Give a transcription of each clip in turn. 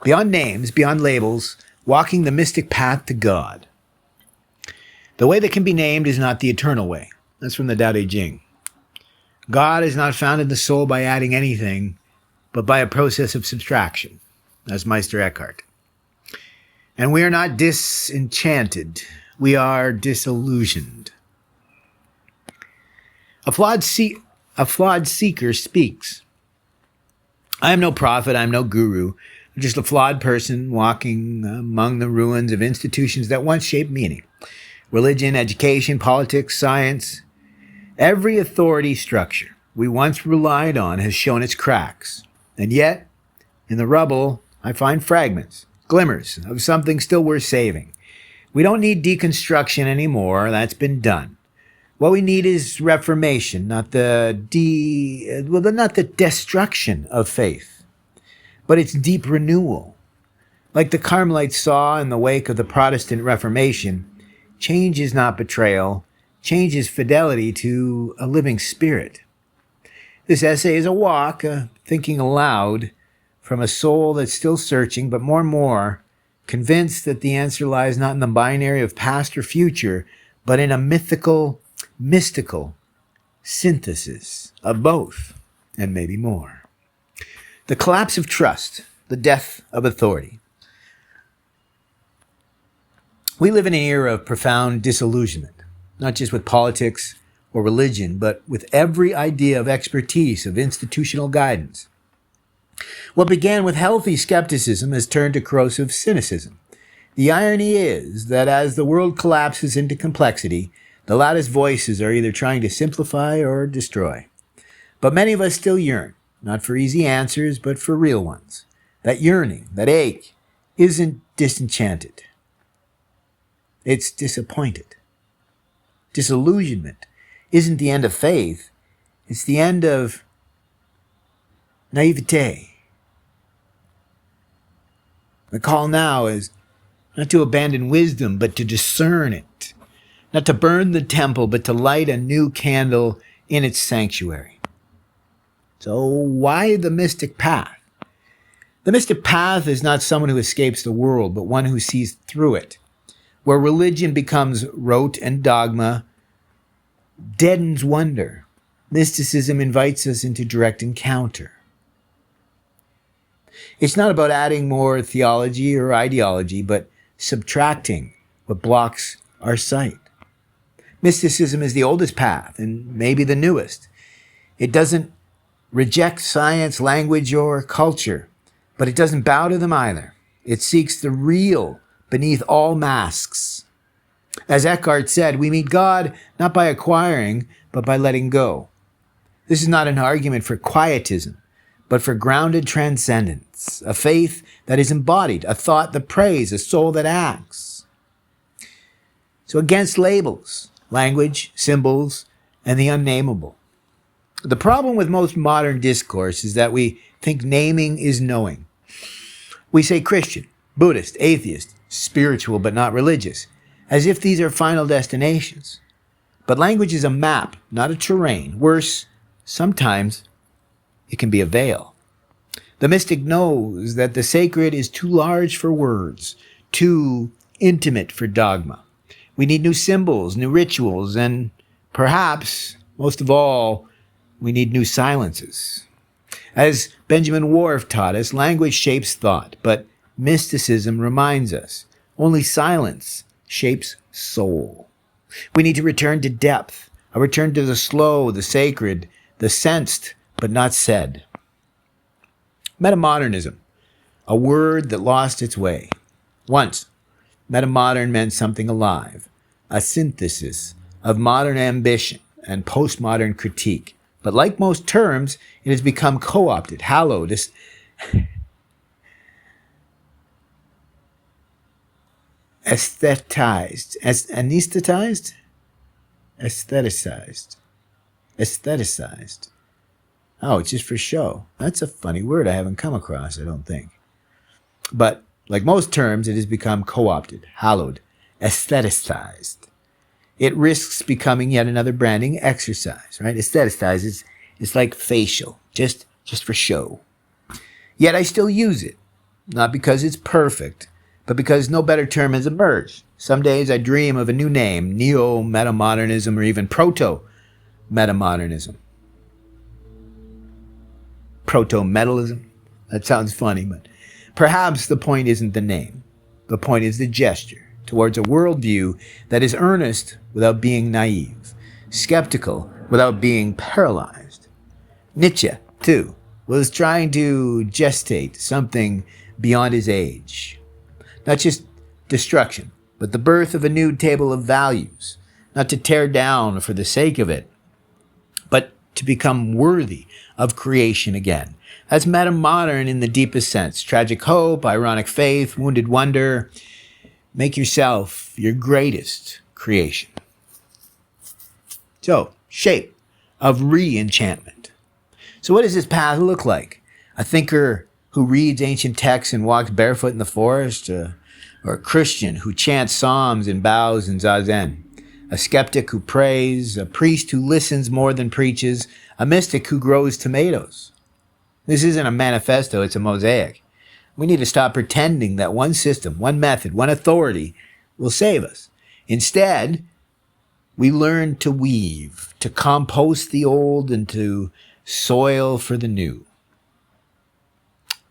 Beyond names, beyond labels, walking the mystic path to God. The way that can be named is not the eternal way. That's from the Tao Te Ching. God is not found in the soul by adding anything, but by a process of subtraction. That's Meister Eckhart. And we are not disenchanted. We are disillusioned. A flawed seeker speaks. I am no prophet. I am no guru. I'm just a flawed person walking among the ruins of institutions that once shaped meaning. Religion, education, politics, science. Every authority structure we once relied on has shown its cracks. And yet, in the rubble, I find fragments, glimmers of something still worth saving. We don't need deconstruction anymore. That's been done. What we need is reformation, not the destruction of faith, but its deep renewal. Like the Carmelites saw in the wake of the Protestant Reformation, change is not betrayal. Change is fidelity to a living spirit. This essay is a walk, thinking aloud, from a soul that's still searching, but more and more convinced that the answer lies not in the binary of past or future, but in a mystical synthesis of both, and maybe more. The collapse of trust, the death of authority. We live in an era of profound disillusionment, not just with politics or religion, but with every idea of expertise, of institutional guidance. What began with healthy skepticism has turned to corrosive cynicism. The irony is that as the world collapses into complexity, the loudest voices are either trying to simplify or destroy. But many of us still yearn, not for easy answers, but for real ones. That yearning, that ache, isn't disenchanted. It's disappointed. Disillusionment isn't the end of faith. It's the end of naivete. The call now is not to abandon wisdom, but to discern it. Not to burn the temple, but to light a new candle in its sanctuary. So why the mystic path? The mystic path is not someone who escapes the world, but one who sees through it. Where religion becomes rote and dogma, deadens wonder. Mysticism invites us into direct encounter. It's not about adding more theology or ideology, but subtracting what blocks our sight. Mysticism is the oldest path and maybe the newest. It doesn't reject science, language, or culture, but it doesn't bow to them either. It seeks the real beneath all masks. As Eckhart said, we meet God not by acquiring, but by letting go. This is not an argument for quietism, but for grounded transcendence, a faith that is embodied, a thought that prays, a soul that acts. So against labels, language, symbols, and the unnameable. The problem with most modern discourse is that we think naming is knowing. We say Christian, Buddhist, atheist, spiritual but not religious, as if these are final destinations. But language is a map, not a terrain. Worse, sometimes it can be a veil. The mystic knows that the sacred is too large for words, too intimate for dogma. We need new symbols, new rituals, and perhaps, most of all, we need new silences. As Benjamin Whorf taught us, language shapes thought, but mysticism reminds us only silence shapes soul. We need to return to depth, a return to the slow, the sacred, the sensed, but not said. Metamodernism, a word that lost its way. Once, metamodern meant something alive, a synthesis of modern ambition and postmodern critique. But like most terms, it has become co-opted, hallowed, aestheticized, aestheticized. Oh, it's just for show. That's a funny word I haven't come across, I don't think. But like most terms, it has become co-opted, hallowed, aestheticized. It risks becoming yet another branding exercise, right? Aestheticized is like facial, just for show. Yet I still use it. not because it's perfect, but because no better term has emerged. Some days I dream of a new name, neo-metamodernism or even proto-metamodernism. Proto-metalism? That sounds funny, but perhaps the point isn't the name. The point is the gesture towards a worldview that is earnest without being naive, skeptical without being paralyzed. Nietzsche, too, was trying to gestate something beyond his age. Not just destruction, but the birth of a new table of values. Not to tear down for the sake of it, but to become worthy of creation again. That's metamodern in the deepest sense. Tragic hope, ironic faith, wounded wonder. Make yourself your greatest creation. So, shape of re-enchantment. So what does this path look like? A thinker who reads ancient texts and walks barefoot in the forest? Or a Christian who chants psalms and bows in zazen? A skeptic who prays? A priest who listens more than preaches? A mystic who grows tomatoes? This isn't a manifesto, it's a mosaic. We need to stop pretending that one system, one method, one authority will save us. Instead, we learn to weave, to compost the old and to soil for the new.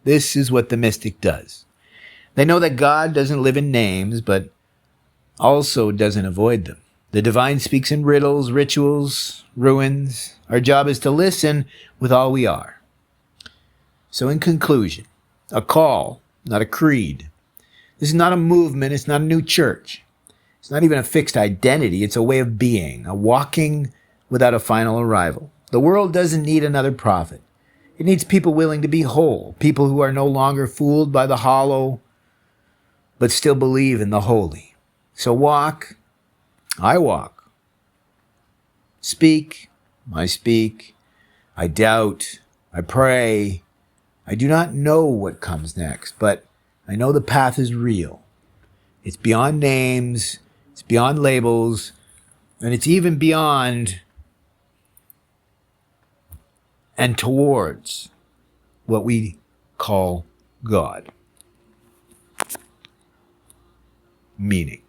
This is what the mystic does. They know that God doesn't live in names, but also doesn't avoid them. The divine speaks in riddles, rituals, ruins. Our job is to listen with all we are. So in conclusion, a call, not a creed. This is not a movement. It's not a new church. It's not even a fixed identity. It's a way of being, a walking without a final arrival. The world doesn't need another prophet. It needs people willing to be whole, people who are no longer fooled by the hollow, but still believe in the holy. So walk, I walk. Speak, I speak. I doubt, I pray. I do not know what comes next, but I know the path is real. It's beyond names, it's beyond labels, and it's even beyond and towards what we call God. Meaning,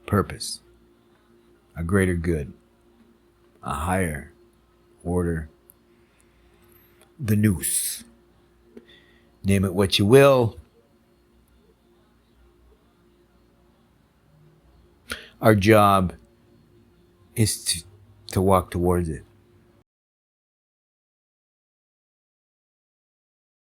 purpose, a greater good, a higher order, the nous. Name it what you will. Our job is to walk towards it.